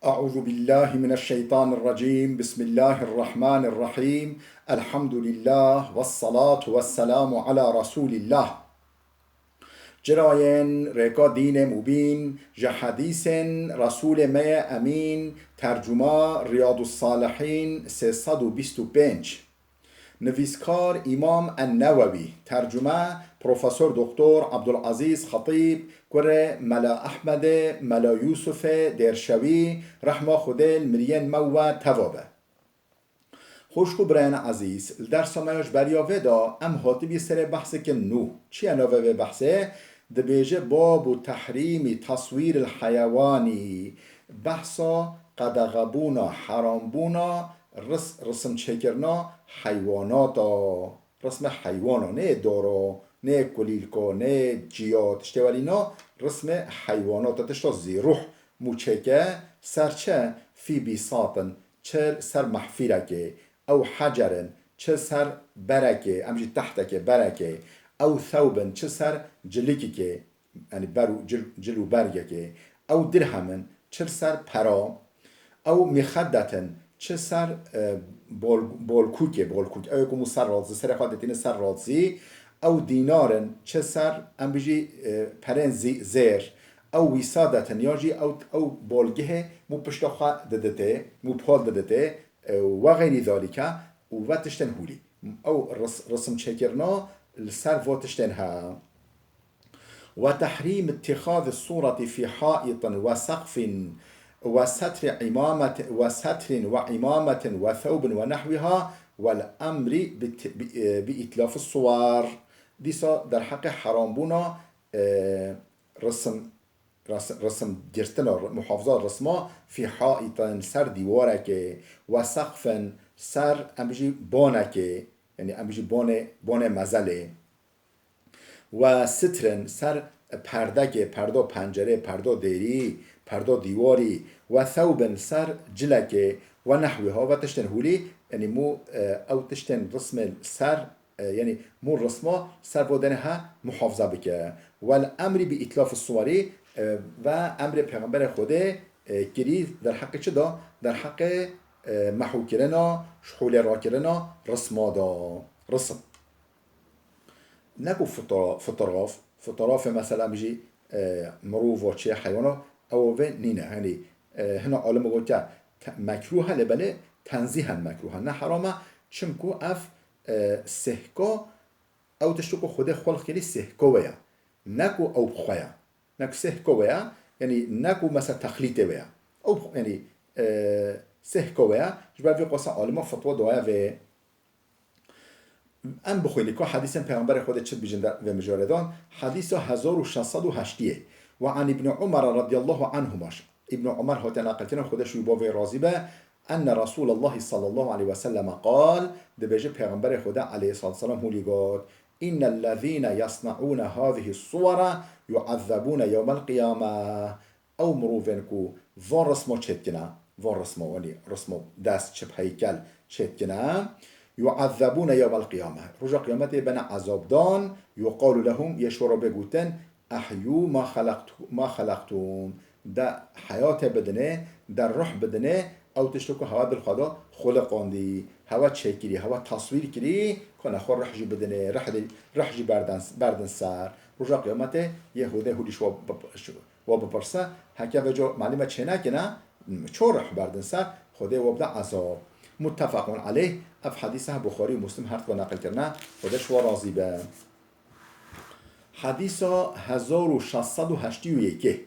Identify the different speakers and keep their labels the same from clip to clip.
Speaker 1: أعوذ بالله من الشيطان الرجيم بسم الله الرحمن الرحيم الحمد لله والصلاة والسلام على رسول الله جراين ريكا دين مبين جحديث رسول مي أمين ترجمة رياض الصالحين 325 نویسکار امام النووی ترجمه پروفسور دکتر عبدالعزیز خطیب کره ملا احمد ملا یوسف درشوی رحمه خدا المرین مو توابه خوشکو برین عزیز در سمایش بریاوه دا ام هاتبی سر بحث که نو چی انوه به بحثه دبیجه باب تحریم تصویر الحیوانی بحثا قدغبونا حرامبونا رسم چکرنا حیواناتا رسم حیوانا نه دارا نه کلیلکا نه جیات اشتوالینا رسم حیواناتا تشتا زیروح موچکه سرچه فی بیساطن چه سر محفیرکه او حجرن چه سر برکه امجی تحتکه برکه او ثوبن چه سر جلیکی که یعنی جلو برگه که او درهمن چه سر پرا او مخدتن چه سر بالکوک او یکمو سر رازی سر خادتین سر رازی او دینارن چه سر ام بجی پرن زیر او ویسادتن یاجی او بالگه مو پشتا ددته مو پال ددته و غیری ذالکه و تشتن هولی او رسم چکرنا السر واتشتن ها وتحريم اتخاذ الصورة في حائط وسقف وستر وعمامة وثوب ونحوها والأمر بإتلاف الصور ديسا در حق حرام بونا رسم گرتنا محافظات رسما في حائط سر دیوارك وسقف سر امبجي بانك يعني امبجي بان مزله و سترن سر پرده پنجره پرده دیری پرده دیواری و ثوبن سر جلکه و نحوه ها و تشتن هولی یعنی مو او تشتن رسم سر یعنی مو رسمه سر بودنها محافظه بکه و الامر به اطلاف الصوری و امر پیغمبر خوده گری در حق چه دا؟ در حق محو کرنا شحول را کرنا رسما دا رسم نكو فطراف مثلا بيجي مروف وشي حيوانات او نينا يعني هنا عالم قلت مكروه لبله تنزيها مكروه نه حرامه چمكو اف سهكا او تشتكو خود خلق كلي سهكا ويا نكو او بخويا نكو سهكا ويا يعني نكو مثلا تخليط ويا او يعني سهكا ويا جبا في قصة عالم فتوى دعاء و ام بخوینی که حدیث پیامبر خود چه بیجنده و مجاردان حدیث 1608 و عن ابن عمر رضی الله عنهماش ابن عمر هات نقلتنا خودش رو باوی راضی به ان رسول الله صلی الله علیه و سلم قال دبیجه پیامبر خدا علیه الصلاه والسلام هولی گفت ان الذين يصنعون هذه الصور يعذبون يوم القيامه او مروفنکو وان رسمو چتکنا وان رسمو ونی رسمو دست چپ هیکل چتکنا يعذبون يوم القيامة رجع قيامته بنا عذاب دان يقال لهم يشورا بگوتن احيو ما خلقتم دا حياة بدنه دا روح بدنه او تشتكو هوا بالخدا خلقاندي هوا چكري هوا تصوير كري كنا خور رحجي بدنه رحجي بردن سر رجع قيامته يهوده هوليش و بپرسه هكا وجو معلومه چه نکنه چون رح بردن سر خوده وابدا عذاب متفق عليه اف حديثه بخاري ومسلم هر دو نقل کرده خودش و راضی به حديث 1681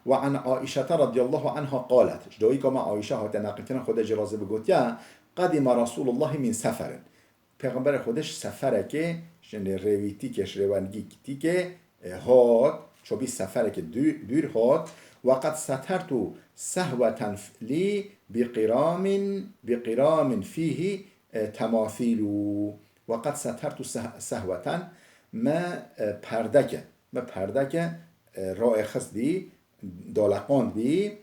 Speaker 1: وعن عائشة رضي الله عنها قالت جدوی که ما عائشه هات نقل کرده خودش راضی بگوتیا قدم رسول الله من سفر پیغمبر خودش سفره که رویتی کش روانگی که هات چو بی سفره که دور هات وقد سترت سهوة لي بقرام فيه تماثيل وقد سترت سهوة ما پردك رائع خست بي دالقان بي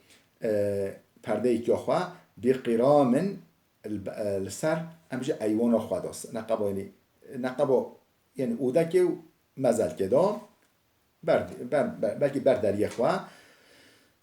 Speaker 1: پرده ایک خواه بقرام السر همجه ایوان خواه داست نقبا یعنی اودک مزل که دا بلکه بر در یک خواه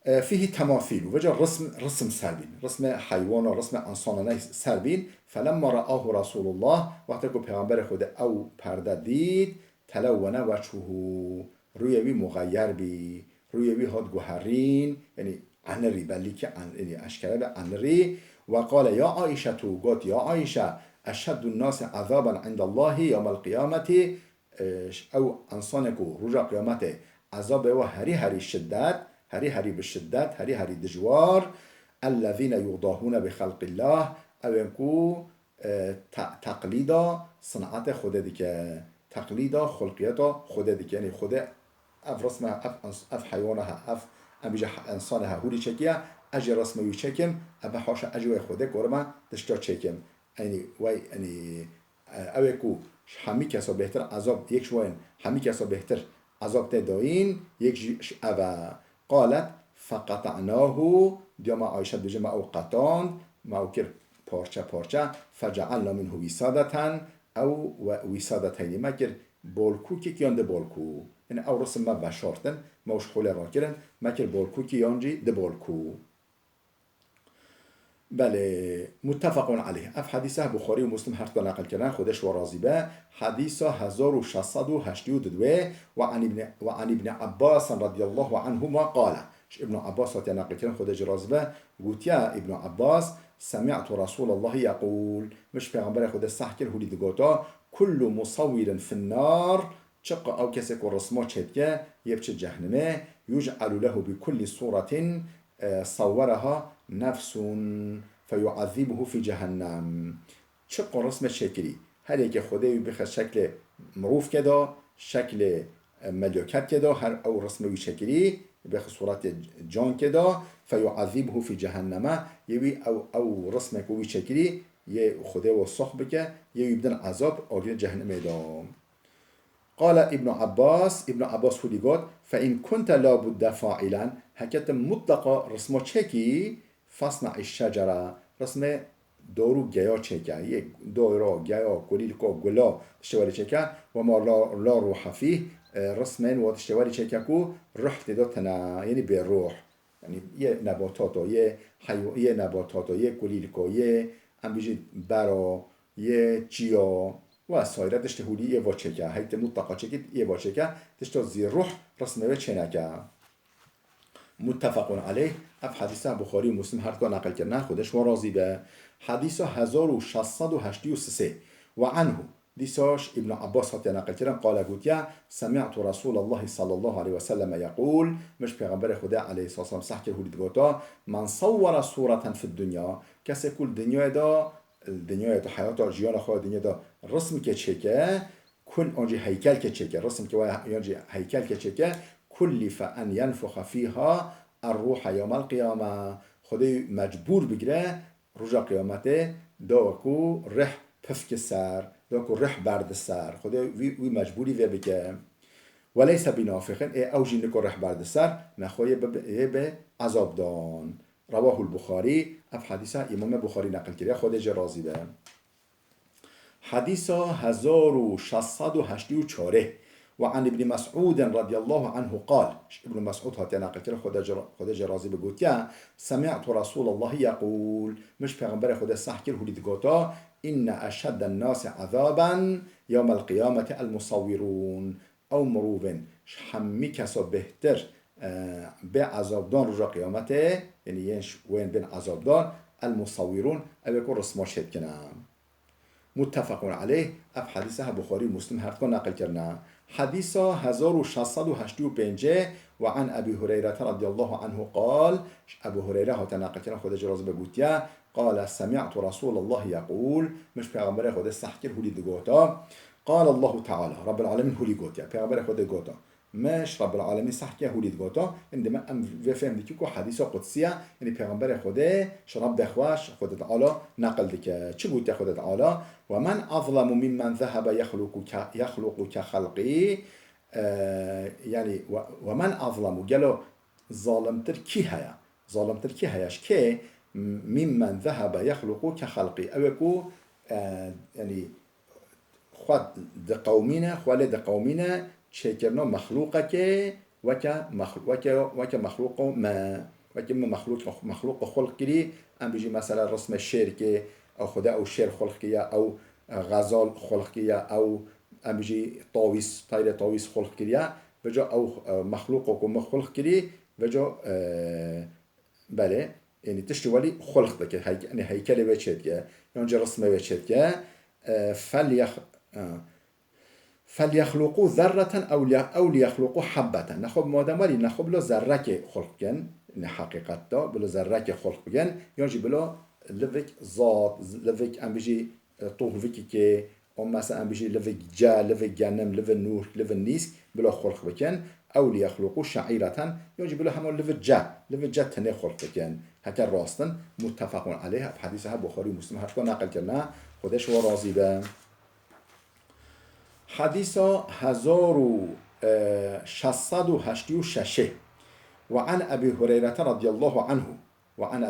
Speaker 1: فيه تماثيل وجا رسم سربين رسم حيوان رسم انسان سربين فلما رآه رسول الله وقتی که پیغمبر خود او پرده دید تلون وجهه رویوی مغیر بی رویوی هاد گوهرین یعنی عنری بلی که یعنی اشکره به عنری و قال یا عایشه تو گفت یا عایشه اشد الناس عذابا عند الله یوم القیامت او انسان کو رجا قیامت عذاب و هری شدت هری بالشدت هری دجوار الذين يضاهون بخلق الله او انکو تقلیدا صنعت خود دیگه تقلیدا خلقیت خود دیگه یعنی خود اف رسم اف حیوانها اف امیجا انسانها هوری چکیه اجی رسم چکم ابا حاش اجوی خوده کرما دشتا چکم یعنی وای یعنی او کو همی کسا بهتر عذاب یک شوین همی کسا بهتر عذاب تداین یک او قالت فقطعناه دیما عایشه بجه ما او قطاند ما او کر پارچه فجعلنا منه وسادتن او وسادتین ما کر بولکو که یانده بولکو یعنی او رسم ما بشارتن ما اوش خوله را کرن ما کر بولکو که یانجی ده بولکو بله متفق علیه اف حدیثه بخاری و مسلم هر تا نقل کردن خودش و راضی به حدیثه 1682 و عن ابن عباس رضی الله عنهما قال ابن عباس هات نقل کردن خودش راضی به گوتیا ابن عباس سمعت رسول الله يقول مش پیغمبر خود صح کرد هولی دگوتا كل مصور في النار چق او کسی که رسما چتکه یبچه جهنمه یجعل له بكل صورة صورها نفس فيعذبه في جهنم چق رسم شکلی هر یک خوده بخواد شکل مروف کده شکل ملکت کده هر او رسم شکلی بخواد صورت جان کده فيعذبه في جهنم یوی او رسم کوی شکلی یه خوده و صخ بکه یوی بدن عذاب آگین جهنم دام قال ابن عباس فودی گفت فإن كنت لابد فاعلا حکت مطلقا رسم چکی فصنع الشجره رسم دارو گیا چکه یک دایره گیا گلیلکا گلا تشتوالی چکه و ما لا روح فيه رسم و تشتوالی چکه کو روح تداتنا یعنی به روح یعنی یه نباتاتا یه نباتاتا یه گلیلکا یه انبیجی برا یه چیا و سایر دشته هولی یه واچکه هیت مطلقا چکید یه واچکه دشته زی روح رسمه و چنکه متفق علیه اف حدیثه بخاری و مسلم هر که نقل کردن خودش و راضی به حدیثه 1683 و عنه دیساش ابن عباس هات نقل کردن قال گوتیا سمعت رسول الله صلی الله علیه و سلم یقول مش پیغمبر خدا علیه الصلاه والسلام صح که هولی گوتا من صور صورة فی الدنیا کسی کل دنیا دا حیات جیان خود دنیا دا رسم که چکه کل آنجی هیکل که چکه رسم که آنجی هیکل که چکه کلف ان ینفخ فیها الروح یوم القیامه خدای مجبور بگیره رجا قیامته داکو رح پفک سر داکو رح برد سر خدای وی مجبوری وی بگه ولیس بنافخن او جینکو رح برد سر نخواه به عذاب دان رواه البخاری اف حدیثه امام بخاری نقل کرده خودش راضی به حدیث 1684 و عن ابن مسعود رضی الله عنه قال ابن مسعود هات نقل کرده خودش راضی به گوتیا سمعت رسول الله یقول مش پیغمبر خدا صح کرد هولی گوتا ان اشد الناس عذابا یوم القیامه المصورون او مروبن همی کسا بهتر به عذابدان رجا قیامته یعنی ینش وین بین عذابدان المصورون او یکو رسما شد کنم متفق علیه اف حدیثه بخاری مسلم هر کن نقل کرنا حدیثه 1685 و عن ابی هریره رضی الله عنه قال ابو هریره ها نقل کرنا خود جراز بگوتیا قال سمعت رسول الله يقول مش پیغمبر خود صح کرد هولی دگوتا قال الله تعالى رب العالمين هولی گوتیا پیغمبر خود گوتا مش رب العالمین صح که هولید گوتا اندما ام فهم دیگه که حدیث قدسیه یعنی پیغمبر خوده شراب دخواش خود تعالی نقل دیگه چه گوته خود تعالی و من اظلم ممن ذهب يخلق كخلقي یعنی و من اظلم گلو ظالمتر کی هیاش که ممن ذهب يخلق كخلقي او کو یعنی خود دقومینه خالد دقومینه چکرنا مخلوقه که وکه مخلوق ما و که مخلوق خلق کری ام بيجي مثلا رسم شعر که او خدا او شعر خلق کیا او غزال خلق کیا او ام بيجي طایر طاویس خلق کیا و جا او مخلوق کو خلق کری و جا بله يعني تشتي ولي خلق ذاك يعني هيكله وجهت جا يعني رسمه وجهت جا فليخلقوا ذرة أو ليخلقوا حبة نخب مادام ولی نخب لا ذره که خلق کن این حقیقت دا بلا ذره که خلق بگن یعنی بلا لوک ذات لوک ام بيجي طوفيكي که ام مثلا ام بيجي لوک جا لوک جنم لوک نور لوک نیست بلا خلق بکن او ليخلقوا شعيرة یعنی بلا همون لوک جا تنه خلق بکن هكا راستن متفق عليه حديثها بخاري ومسلم هر کجا نقل کردن خودش و راضی به حديث 1686 وعن أبي هريرة رضي الله عنه وعن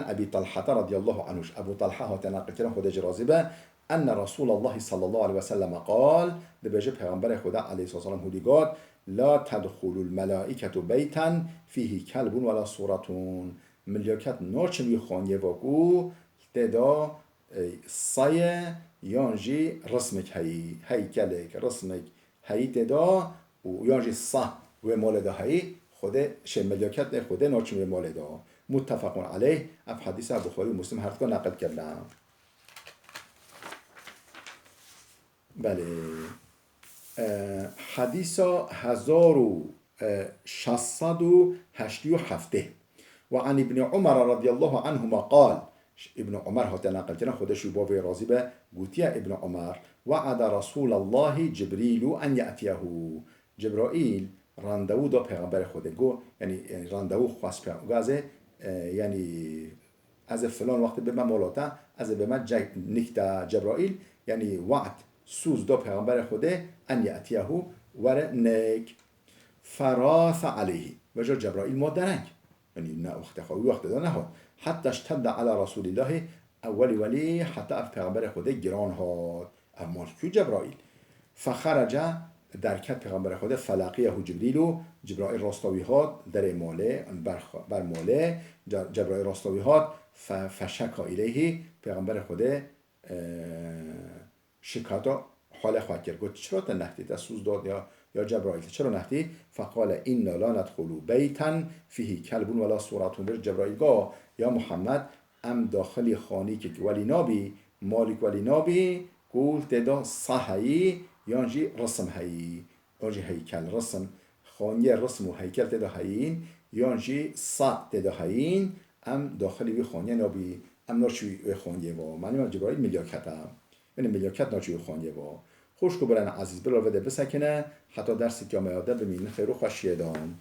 Speaker 1: أبي طلحة رضي الله عنه أبو طلحة تناقل كلام خدا جرازبة أن رسول الله صلى الله عليه وسلم قال لبجب پیغمبر خدا عليه الصلاة والسلام هدي قال لا تدخل الملائكة بيتا فيه كلب ولا صورة ملائكت نوچن خانیه واگو تدا سایه یانجی رسمک هیکلک رسمک هیتدا و یانجی صح و مالدا هی خود ملائکت خود نوچن و مالدا متفق علیه اف حدیث بخاری و مسلم هر دو نقل کردن. بله حدیث 1687 وعن ابن عمر رضي الله عنهما قال ابن عمر هات نقل کردن خودش باب راضی به گوتیا ابن عمر وعد رسول الله جبريل ان ياتيه جبرائیل راندو دا پیغمبر خود گو یعنی راندو خواست پیغمبر یعنی از فلان وقت به من مولاتا از به من نکتا جبرائیل یعنی وعد سوز دا پیغمبر خود ان یاتیه ور نک فراث علیه و جا جبرائیل ما درنگ یعنی نه وقت خوابی وقت دا نه حتی اشتد علی رسول الله ولی حتی اف پیغمبر خود گران هاد اما کیو جبرائیل فخرج درکت پیغمبر خود فلقیه جبرائیل راستاوی هاد در ماله بر ماله جبرائیل راستاوی هاد فشکا الیه پیغمبر خود شکاتا حال خواهد کرد گفت چرا تا نهتی تسوز داد یا جبرائیل چرا نهتی فقال اینا لا ندخلوا بیتا فیه کلب ولا صورتون بر جبرائیل گاه یا محمد ام داخلی خانی که ولی نابی مالک ولی نابی قول تدا صحایی یانجی رسم هایی یانجی هیکل رسم خانی رسم و هیکل تدا هایین یانجی صح تدا هایین ام داخلی وی خانی نابی ام نارچوی وی خانی و معنی جبرائیل ملیاکت هم یعنی ملیاکت نارچوی خانی و خوش کو برن عزیز بلا وده بسکنه حتی درسی که آمده بمین خیر و خوشیه دام